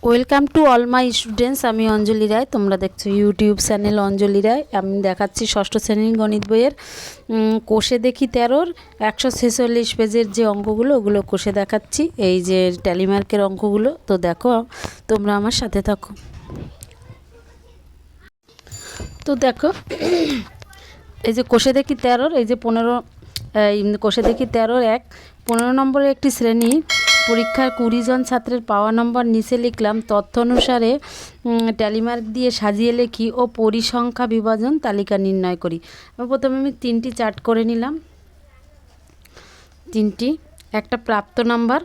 Welcome to all my students. আমি অঞ্জলি রায়, তোমরা দেখছো ইউটিউব চ্যানেল অঞ্জলি রায়। আমি দেখাচ্ছি ষষ্ঠ শ্রেণীর গণিত বইয়ের কোষে দেখি 13-র 146 পেজের যে অঙ্কগুলো ওগুলো কোষে দেখাচ্ছি। এই যে ট্যালিমার্কের অঙ্কগুলো, তো দেখো তোমরা আমার সাথে থাকো। তো দেখো এই যে কোষে দেখি 13-র এই যে 15 কোষে দেখি 13-র 15 নম্বরের একটি শ্রেণী পরীক্ষার 20 জন ছাত্রের পাওয়া নম্বর নিচে লিখলাম। তথ্য অনুসারে ট্যালিমার্ক দিয়ে সাজিয়ে লেখি ও পরিসংখ্যা বিভাজন তালিকা নির্ণয় করি। প্রথমে আমি 3টি চার্ট করে নিলাম। 3টি, একটা প্রাপ্ত নাম্বার,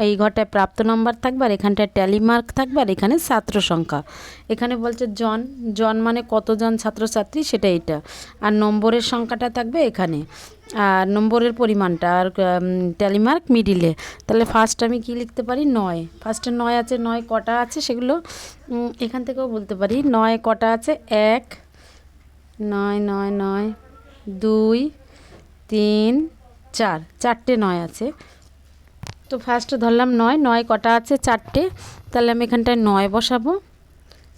এই ঘরটায় প্রাপ্ত নাম্বার থাকবে, আর এখানটায় ট্যালিমার্ক থাকবে, আর এখানে ছাত্র সংখ্যা। এখানে বলছে জন মানে কতজন ছাত্রছাত্রী, সেটা এটা। আর নম্বরের সংখ্যাটা থাকবে এখানে, আর নম্বরের পরিমাণটা, আর ট্যালিমার্ক মিডিলে। তাহলে ফার্স্ট আমি কি লিখতে পারি? 9। ফার্স্টে 9 আছে। 9 কটা আছে সেগুলো এখান থেকেও বলতে পারি। 9 কটা আছে? 1, 9, 9, 9, 2, 3, 4, 4টে 9 আছে। তো ফার্স্টে ধরলাম 9। 9 কটা আছে? 4টে। তাহলে আমি এখানটায় 9 বসাবো।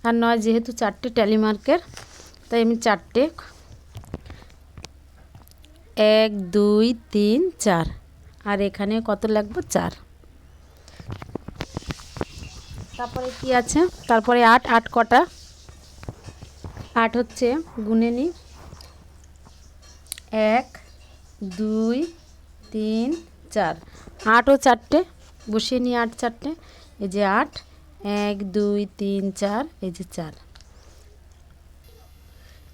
আর 9 যেহেতু 4টে ট্যালিমার্কের, তাই আমি 4টে 1, 2, 3, 4, আর এখানে কত লাগবে? 4। তারপরে কি আছে? তারপরে 8। 8 কটা? 8 হচ্ছে, গুনে নিই, 1, 2, 3, 4। 8 ও 4টে বসিয়ে নিই। 8 4টে, এই যে 8, 1, 2, 3, 4, এই যে 4।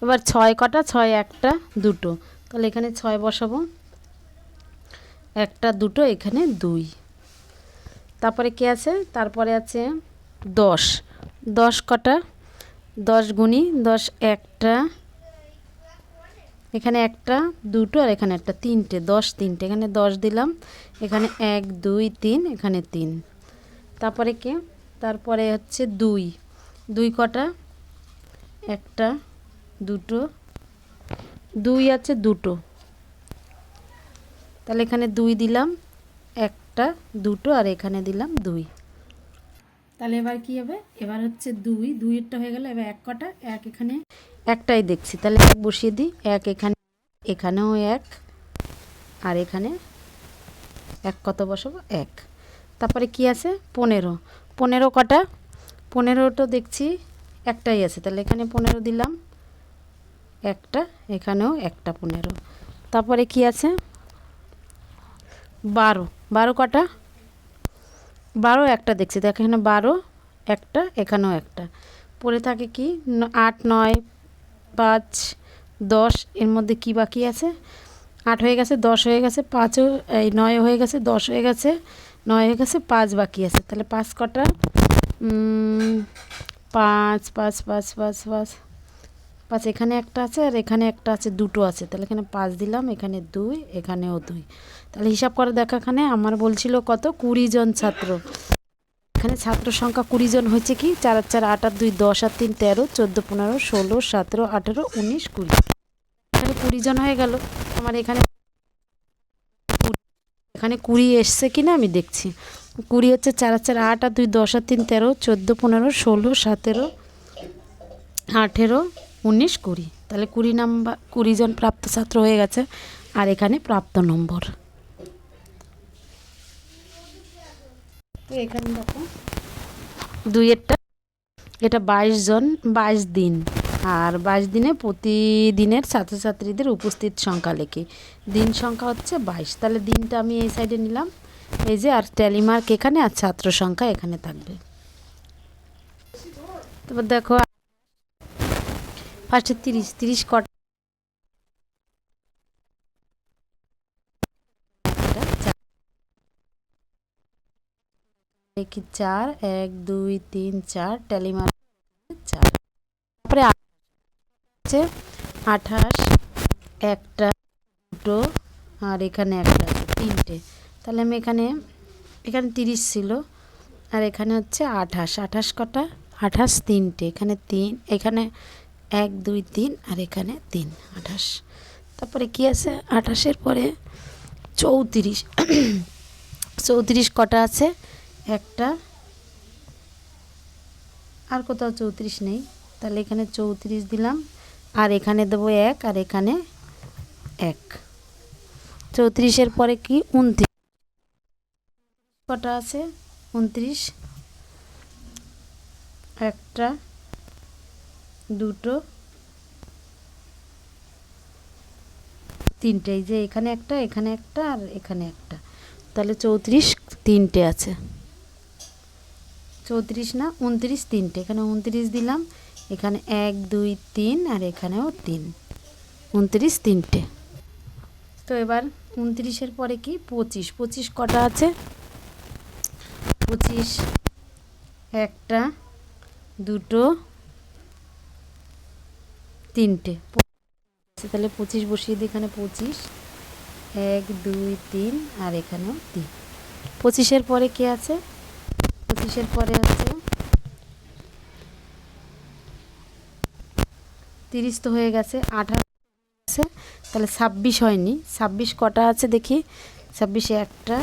এবার 6 কটা? 6 একটা, দুটো। তাহলে এখানে 6 বসাবো। একটা, দুটো, এখানে 2। তারপরে কি আছে? তারপরে আছে 10। 10 কটা? 10 গুনি 10, একটা, এখানে একটা, দুটো, আর এখানে একটা, 3টে। 10 3টে, এখানে 10 দিলাম। এখানে 1, 2, 3, এখানে 3। তারপরে কি? তারপরে হচ্ছে 2। 2 কটা? একটা, দুটো, 2 আছে, দুটো। তাহলে এখানে 2 দিলাম, একটা, দুটো, আর এখানে দিলাম 2। তাহলে এবার কি হবে? এবার হচ্ছে 2, 2এরটা হয়ে গেল। এবার 1 কটা? 1 এখানে একটাই দেখছি, তাহলে 1 বসিয়ে দিই। 1 এখানে, এখানেও 1, আর এখানে 1 কত বসাবো? 1। তারপরে কি আছে? 15। 15 কটা? 15টা দেখছি একটাই আছে, তাহলে এখানে 15 দিলাম, একটা, এখানেও একটা, 15। তারপরে কি আছে? 12। 12 কটা? 12 একটা দেখছি, দেখ এখানে 12, একটা, এখানেও একটা। পড়ে থাকে কি? 8, 9, 5, 10। এর মধ্যে কি বাকি আছে? 8 হয়ে গেছে, 10 হয়ে গেছে, 5ও, এই 9 হয়ে গেছে, 10 হয়ে গেছে, 9 হয়ে গেছে, 5 বাকি আছে। তাহলে 5 কটা? 5, 5, 5, 5, 5, 5, এখানে একটা আছে, আর এখানে একটা আছে, দুটো আছে। তাহলে এখানে 5 দিলাম, এখানে 2, এখানেও 2। তাহলে হিসাব করে দেখো, এখানে আমার বলছিল কত? 20 জন ছাত্র। এখানে ছাত্র সংখ্যা 20 জন হয়েছে কি? 4 আর 4 8 আর 2 10 আর 3 13 14 15 16 17 18 19 20। এখানে 20 জন হয়ে গেল আমার। এখানে 20 এসছে কিনা আমি দেখছি। 20 হচ্ছে 4 আর 4 8 আর 2 10 আর 3 13 14 15 16 17 18 19 20। তাহলে 20 জন প্রাপ্ত ছাত্র হয়ে গেছে। আর এখানে প্রাপ্ত নম্বর। তো এখানে দেখো 2-এরটা, এটা 22 জন, 22 দিন। আর 22 দিনে প্রতিদিনের ছাত্রছাত্রীদের উপস্থিত সংখ্যা লেখি। দিন সংখ্যা হচ্ছে 22। তাহলে দিনটা আমি এই সাইডে নিলাম, এই যে, আর ট্যালিমার্ক এখানে, আর ছাত্র সংখ্যা এখানে থাকবে। তারপর দেখো ফার্স্টে 30। 30 কটা? লিখি 4, 1, 2, 3, 4, ট্যালিমার্ক 4। তারপরে আছে 28, একটা, দুটো, আর এখানে একটা আছে, 3টে। তাহলে আমি এখানে 30 ছিল, আর এখানে হচ্ছে 28। 28 কটা? 28 3টে, এখানে 3, এখানে 1, 2, 3, আর এখানে 3, 28। তারপরে কি আছে? 28-এর পরে 34। 34 কটা আছে? একটা, আর কোথাও 34 নেই, তাহলে এখানে 34 দিলাম, আর এখানে দেবো 1, আর এখানে 1। 34-এর পরে কি 29 কটা আছে? 29, একটা, দুটো, তিনটে, এই যে এখানে একটা, এখানে একটা, আর এখানে একটা, তাহলে 34 তিনটে আছে। 34 না 29 তিনটে, এখানে 29 দিলাম, এখানে 1 2 3, আর এখানেও 3, 29 তিনটে। তো এবার 29-এর পরে কি 25, 25 কটা আছে? 25, একটা, দুটো, তিনটে, তাহলে 25 বসিয়ে দিই, এখানে 25, 1 2 3, আর এখানেও 3। 25-এর পরে কি আছে? 25-এর পরে আছে 30, তো হয়ে গেছে। 28 আছে, তাহলে 26 হয়নি। 26 কটা আছে দেখি? 26 একটা,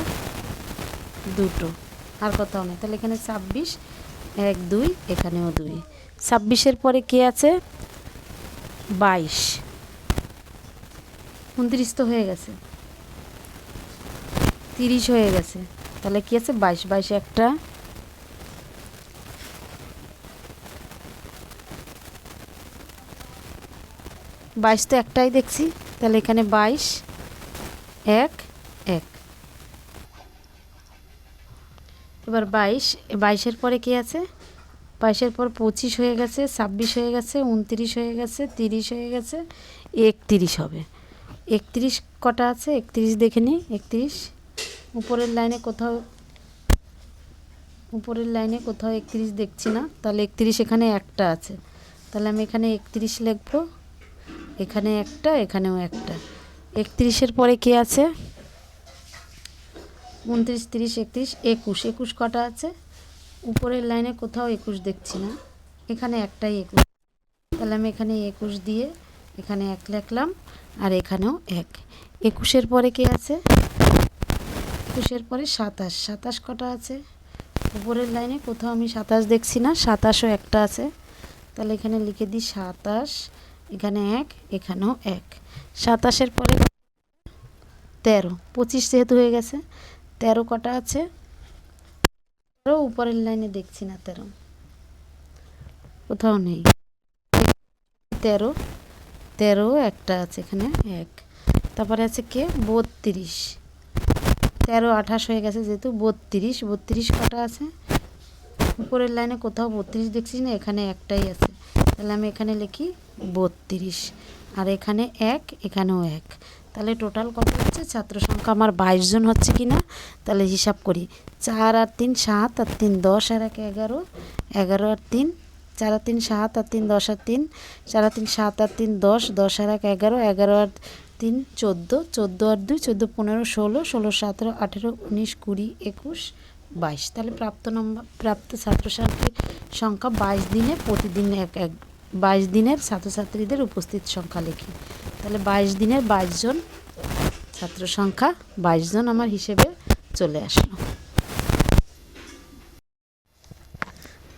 দুটো, আর কোথাও নেই, তাহলে এখানে 26, 1 2, এখানেও 2। 26-এর পরে কি আছে? 22। 29 তো হয়ে গেছে, 30 হয়ে গেছে, তাহলে কি আছে? 22। 22 একটা, 22 তো একটাই দেখছি, তাহলে এখানে 22, 1 1। এবার 22, 22-এর পরে কি আছে? 22-এর পর 25 হয়ে গেছে, 26 হয়ে গেছে, 29 হয়ে গেছে, 30 হয়ে গেছে, 31 হবে। 31 কটা আছে? 31 দেখে নিই। 31 উপরের লাইনে কোথাও, উপরের লাইনে কোথাও 31 দেখছি না, তাহলে 31 এখানে একটা আছে, তাহলে আমি এখানে 31 লিখবো। এখানে একটা, এখানেও একটা। 31-এর পরে কি আছে? 29 30 31 21। 21 কটা আছে? উপরের লাইনে কোথাও 21 দেখছি না, এখানে একটাই 21, তাহলে আমি এখানে 21 দিয়ে এখানে 1 লিখলাম, আর এখানেও 1। 21-এর পরে কি আছে? 21-এর পরে 27। 27 কটা আছে? উপরের লাইনে কোথাও আমি 27 দেখছি না, 27ও একটা আছে, তাহলে এখানে লিখে দিই 27, এখানে 1, এখানেও 1। 27-এর পরে 13। 25 যেহেতু হয়ে গেছে, 13 কটা আছে? 13 উপরের লাইনে দেখছি না, 13 কোথাও নেই। 13, 13 একটা আছে, এখানে 1। তারপরে আছে কে? 32। 13 28 হয়ে গেছে যেহেতু, 32। 32 কটা আছে? উপরের লাইনে কোথাও 32 দেখছি না, এখানে একটাই আছে, তাহলে আমি এখানে লিখি 32, আর এখানে 1, এখানেও 1। তাহলে টোটাল কত হচ্ছে? ছাত্র সংখ্যা আমার 22 জন হচ্ছে কি না? তাহলে হিসাব করি। 4 আর 3 7, আর 3 10, আর 1 11, 11 আর 3 4 আর 3 7, আর 3 10 আর 3 4 আর 3 7, আর 3 10, 10 আর 1 11, 11 আর 3 14, 14 আর 2 14, 15 16, 16 17 18 19 20 21 22। তাহলে প্রাপ্ত ছাত্রছাত্রীর সংখ্যা 22 দিনে, প্রতিদিন 22 দিনের ছাত্রছাত্রীদের উপস্থিত সংখ্যা লিখি। তাহলে 22 দিনের 22 জন ছাত্র সংখ্যা, 22 জন আমার হিসেবে চলে আসলো।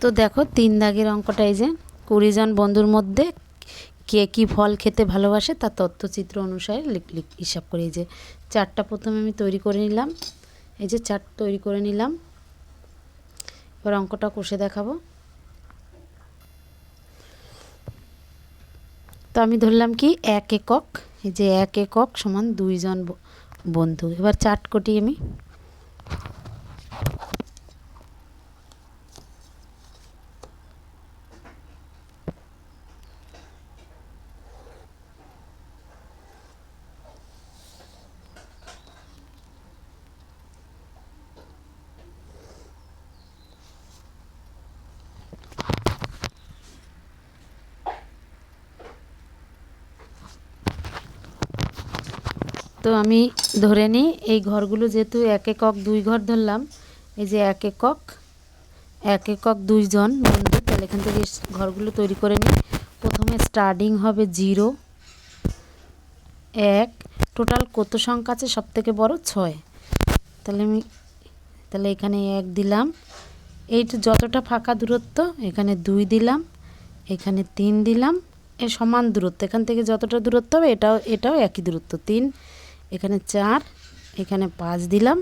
তো দেখো 3 দাগের অঙ্কটা, এই যে 20 জন বন্ধুর মধ্যে কে কী ফল খেতে ভালোবাসে তার তথ্যচিত্র অনুসারে হিসাব করে, এই যে চারটা প্রথমে আমি তৈরি করে নিলাম, এই যে চার্ট তৈরি করে নিলাম। এবার অঙ্কটা কষে দেখাবো। তো আমি ধরলাম কি 1 একক, এই যে 1 একক সমান 2 জন বন্ধু। এবার চার্ট কটি আমি। তো আমি ধরে নিই এই ঘরগুলো যেহেতু 1 একক 2 ঘর ধরলাম, এই যে 1 একক 2 জন বন্ধু, তাহলে এখান থেকে ঘরগুলো তৈরি করে নিই। প্রথমে স্টার্টিং হবে 0 1, টোটাল কত সংখ্যা আছে? সব থেকে বড় 6, তাহলে এখানে 1 দিলাম, এইটা যতটা ফাঁকা দূরত্ব, এখানে 2 দিলাম, এখানে 3 দিলাম, এ সমান দূরত্ব, এখান থেকে যতটা দূরত্ব হবে এটাও একই দূরত্ব 3, এখানে 4, এখানে 5 দিলাম,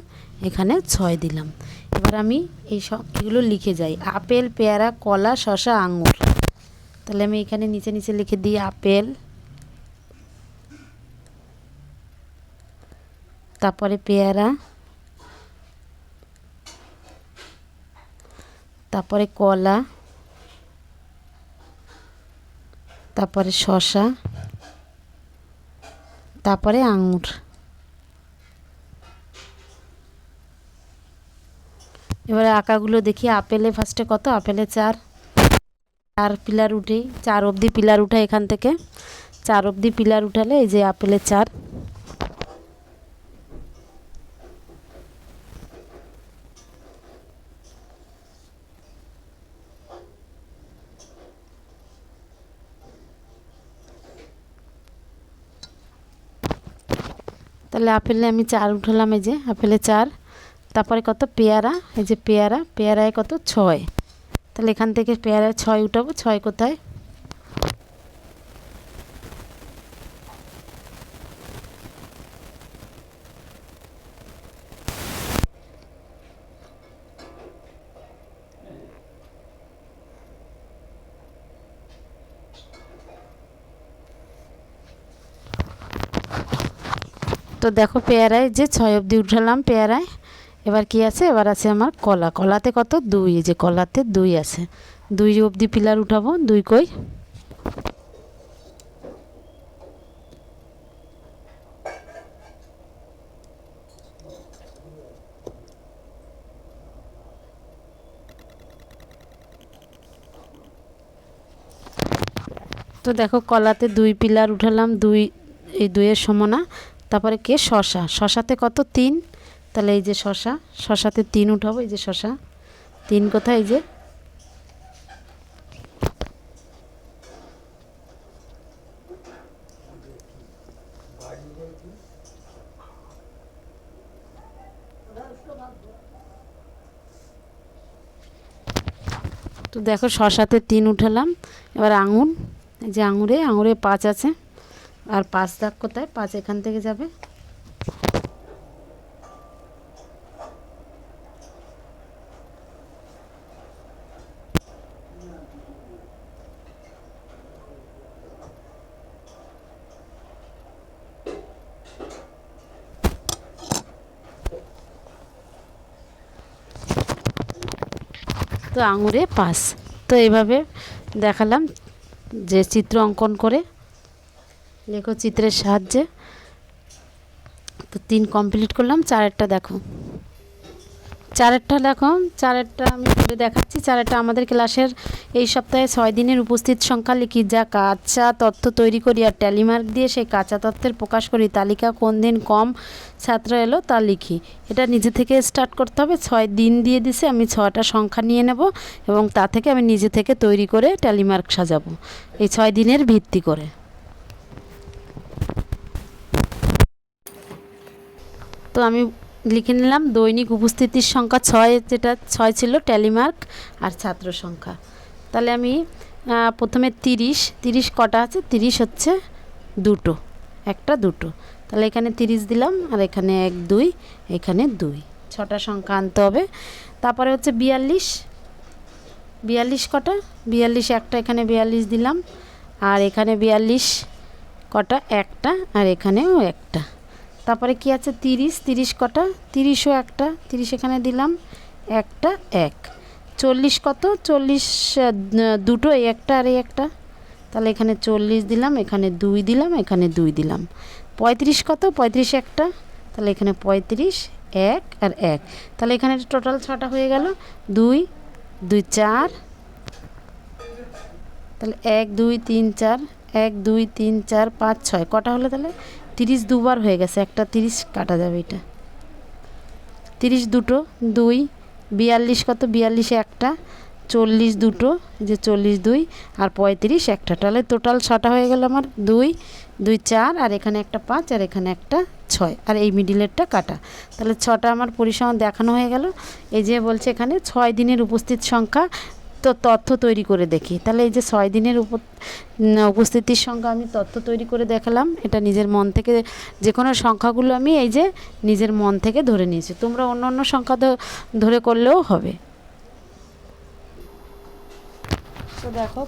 এখানে 6 দিলাম। এবার আমি এগুলো লিখে যাই, আপেল, পেয়ারা, কলা, শসা, আঙুর। তাহলে আমি এখানে নিচে নিচে লিখে দিই আপেল, তারপরে পেয়ারা, তারপরে কলা, তারপরে শসা, তারপরে আঙুর। এবারে আঁকাগুলো দেখি। আপেলে ফার্স্টে কত? আপেলে 4 পিলার উঠেই 4 অবধি পিলার উঠে, এখান থেকে 4 অবধি পিলার উঠালে এই যে আপেলে 4। তাহলে আপেলে আমি 4 উঠালাম, এই যে আপেলে 4। তারপরে কত? পেয়ারা, এই যে পেয়ারায় কত? 6। তাহলে এখান থেকে পেয়ারায় 6 উঠাবো। 6 কোথায়? তো দেখো পেয়ারায় যে 6 অবধি উঠালাম পেয়ারায়। এবার কি আছে? এবার আছে আমার কলা। কলাতে কত? 2, এই যে কলাতে 2 আছে। 2 অবধি পিলার উঠাবো। 2 কই? তো দেখো কলাতে 2 পিলার উঠালাম, 2, এই 2 এর সমানা। তারপরে কে? শসা। শসাতে কত? 3। তাহলে এই যে শসাতে 3 উঠাবো, এই যে শসা 3 কোথায়? এই যে। তো দেখো শসাতে 3 উঠালাম। এবার আঙুর, এই যে আঙুরে 5 আছে। আর 5 দাগ কোথায়? 5 এখান থেকে যাবে। তো আঙুরে 5। তো এইভাবে দেখালাম যে চিত্র অঙ্কন করে লেখো চিত্রের সাহায্যে। তো 3 কমপ্লিট করলাম। 4এরটা দেখো। 4এরটা দেখো। 4এরটা আমি করে দেখাচ্ছি। 4এরটা আমাদের ক্লাসের এই সপ্তাহে 6 দিনের উপস্থিত সংখ্যা লিখি, যা কাঁচা তথ্য তৈরি করি আর ট্যালিমার্ক দিয়ে সেই কাঁচা তথ্যের প্রকাশ করি। তালিকা কোন দিন কম ছাত্র এলো তা লিখি। এটা নিজে থেকে স্টার্ট করতে হবে। 6 দিন দিয়ে দিছে, আমি 6টা সংখ্যা নিয়ে নেব এবং তা থেকে আমি নিজে থেকে তৈরি করে ট্যালিমার্ক সাজাবো এই 6 দিনের ভিত্তি করে। তো আমি লিখে নিলাম দৈনিক উপস্থিতির সংখ্যা 6, যেটা 6 ছিল ট্যালিমার্ক আর ছাত্র সংখ্যা। তাহলে আমি প্রথমে 30 কটা আছে? 30 হচ্ছে 2টো, একটা 2টো। তাহলে এখানে 30 দিলাম আর এখানে 1 2, এখানে 2, 6টা সংখ্যা আনতে হবে। তারপরে হচ্ছে 42 কটা? 42 একটা, এখানে 42 দিলাম আর এখানে 42 কটা? একটা আর এখানেও একটা। তারপরে কি আছে? 30 কটা? 30ও একটা, 30 এখানে দিলাম, একটা 1। 40 কত? 40 2টো, এই একটা আর এই একটা। তাহলে এখানে 40 দিলাম, এখানে 2 দিলাম, এখানে 2 দিলাম। 35 কত? 35 একটা, তাহলে এখানে 35, 1 আর 1। তাহলে এখানে টোটাল 6টা হয়ে গেল। 2 2 4, তাহলে 1 2 3 4, 1 2 3 4 5 6 কটা হলো? তাহলে 30 দুবার হয়ে গেছে, একটা 30 কাটা যাবে। এটা 30 2টো, 2। 42 কত? 42 একটা, 40 দুটো, এই যে 40 2 আর 35 একটা, তাহলে টোটাল 6টা হয়ে গেল আমার। 2 2 4 আর এখানে একটা 5 আর এখানে একটা 6 আর এই মিডিলেরটা কাটা, তাহলে 6টা আমার পরিসংখ্যান দেখানো হয়ে গেল। এই যে বলছে এখানে 6 দিনের উপস্থিত সংখ্যা, তো তথ্য তৈরি করে দেখি। তাহলে এই যে 6 দিনের উপস্থিতির সংখ্যা আমি তথ্য তৈরি করে দেখালাম। এটা নিজের মন থেকে যে কোনো সংখ্যাগুলো আমি এই যে নিজের মন থেকে ধরে নিয়েছি, তোমরা অন্য অন্য সংখ্যা ধরে করলেও হবে। তো দেখো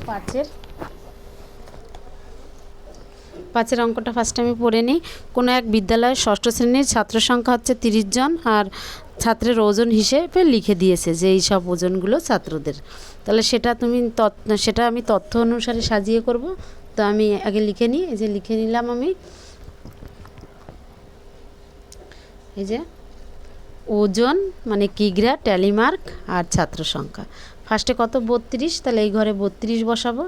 পাঁচের অঙ্কটা ফার্স্টে আমি পড়ে নিই। কোনো এক বিদ্যালয়ের ষষ্ঠ শ্রেণীর ছাত্র সংখ্যা হচ্ছে 30 জন, আর ছাত্রের ওজন হিসেবে লিখে দিয়েছে যে এই সব ওজনগুলো ছাত্রদের। তাহলে সেটা আমি তথ্য অনুসারে সাজিয়ে করব। তো আমি আগে লিখে নিই, এই যে লিখে নিলাম আমি, এই যে ওজন মানে কিগ্রা, ট্যালিমার্ক আর ছাত্র সংখ্যা। ফার্স্টে কত 32, তাহলে এই ঘরে 32 বসাবো।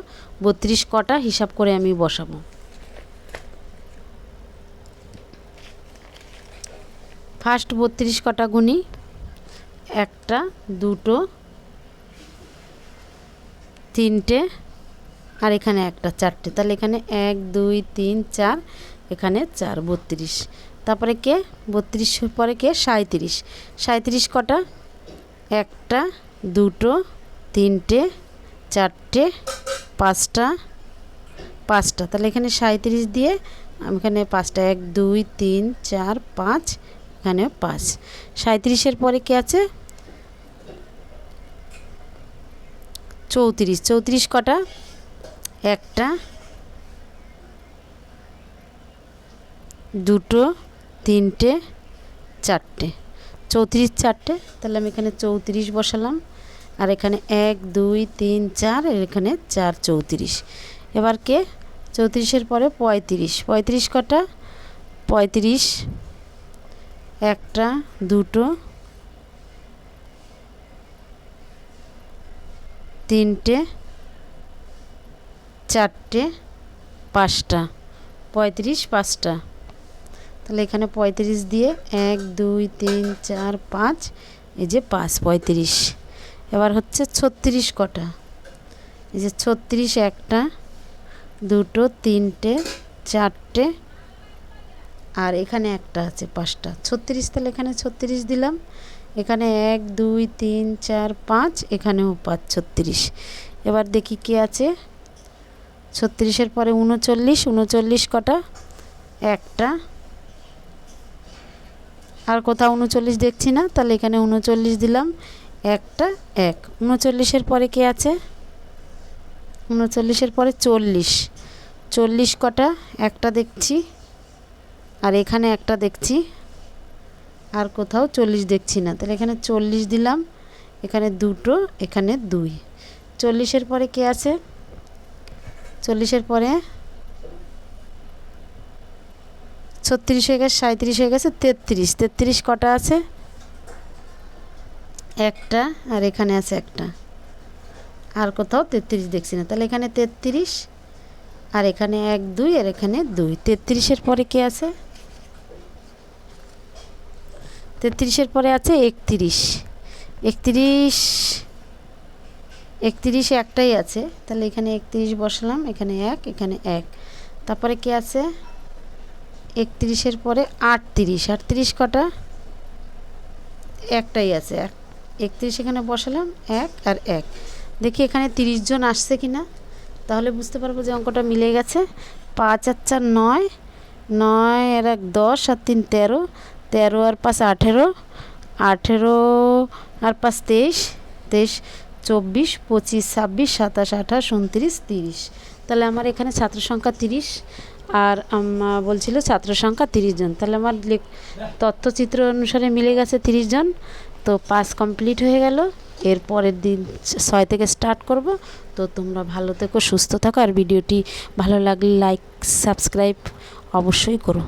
32 কটা হিসাব করে আমি বসাবো। ফার্স্ট 32 কটা গুনি, একটা, দুটো, তিনটে আর এখানে একটা, চারটে, তাহলে এখানে 1 2 3 4, এখানে 4, 32। তারপরে কে 32 পরে কে 37, 37 কটা, একটা, দুটো, তিনটে, চারটে, পাঁচটা, তাহলে এখানে 37 দিয়ে আমি এখানে 5টা, 1 2 3 4 5, এখানে 5। 37-এর পরে কে আছে 34, 34 কটা, একটা, দুটো, তিনটে, চারটে, 34 চারটে, তাহলে আমি এখানে 34 বসালাম। আর এখানে 1 2 3 4 আর এখানে 4, 34। এবার কে 34-এর পরে 35, 35 কটা, 35, একটা, দুটো, তিনটে, চারটে, পাঁচটা, 35 5টা, তাহলে এখানে 35 দিয়ে 1 2 3 4 5, এই যে 5, 35। এবার হচ্ছে 36 কটা, এই যে 36, একটা, দুটো, তিনটে, চারটে আর এখানে একটা আছে 5টা, 36, তাহলে এখানে 36 দিলাম। এখানে 1 2 3 4 5, এখানেও 5, 36। এবার দেখি কি আছে 36-এর পরে 39, 39 কটা, একটা, আর কোথাও 39 দেখছি না, তাহলে এখানে 39 দিলাম, একটা, 1। 39-এর পরে কে আছে 39-এর পরে 40, 40 কটা, একটা দেখছি আর এখানে একটা দেখছি, আর কোথাও 40 দেখছি না, তাহলে এখানে 40 দিলাম, এখানে দুটো, এখানে 2। 40-এর পরে কে আছে 40-এর পরে 36 হয়ে গেছে, 37 হয়ে গেছে, 33, 33 কটা আছে, একটা আর এখানে আছে একটা, আর কোথাও 33 দেখছি না, তাহলে এখানে 33 আর এখানে 1 2 আর এখানে 2। 33-এর পরে কে আছে 33-এর পরে আছে 31, 31 একটাই আছে, তাহলে এখানে 31 বসালাম, এখানে 1, এখানে 1। তারপরে কে আছে 31-এর পরে 38, 38 কটা, একটাই আছে, 31 এখানে বসালাম, 1 আর 1। দেখি এখানে 30 জন আসছে কিনা, তাহলে বুঝতে পারবো যে অঙ্কটা মিলে গেছে। 5 আর 4 9, 9 আর 1 10 আর 3 13, 13 আর 5 18, 18 আর 5 23, 23 24 25 26 27 28 29 30। তাহলে আমার এখানে ছাত্র সংখ্যা 30 আর বলছিল ছাত্র সংখ্যা 30 জন, তাহলে আমার তথ্যচিত্র অনুসারে মিলে গেছে 30 জন। তো 5 কমপ্লিট হয়ে গেল। এর পরের দিন 6 থেকে স্টার্ট করব। তো তোমরা ভালো থেকো, সুস্থ থাকো, আর ভিডিওটি ভালো লাগলে লাইক সাবস্ক্রাইব অবশ্যই করো।